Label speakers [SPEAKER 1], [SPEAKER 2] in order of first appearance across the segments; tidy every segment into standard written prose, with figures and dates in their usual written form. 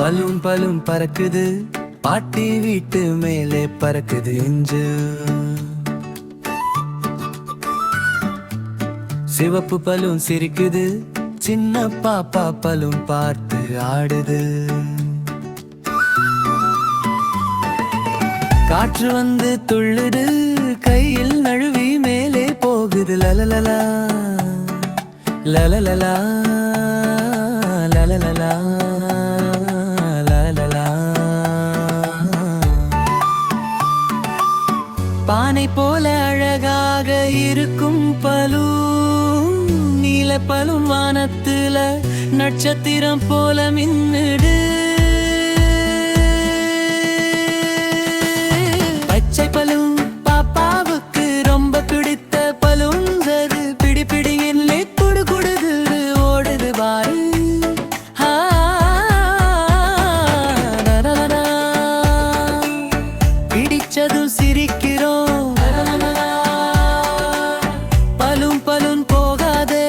[SPEAKER 1] Balloon balloon பறக்குது, பாட்டி வீட்டு மேலே பறக்குது இஞ்சு. சிவப்பு பலூன் சிரிக்குது, சின்ன பாப்பா பலூன் பார்த்து ஆடுது. காற்று வந்து துள்ளுது, கையில் நழுவி மேலே போகுது. லலலலா லலலலா லலலலா லலலலா. பானை போல அழகாக இருக்கும் பலூன், நீல பலூன் வானத்துல நட்சத்திரம் போல மின்னுடு. பச்சை பலூன் பாப்பாவுக்கு ரொம்ப பிடித்த பலூன், அது பிடி பிடி இல்லை குடு குடுது ஓடுது பாரு. பிடிச்சதும் சிரிக்கிறோம், பலூன் பலூன் போகாதே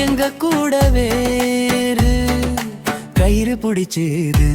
[SPEAKER 1] எங்க கூட வேறு கயிறு பிடிச்சுது.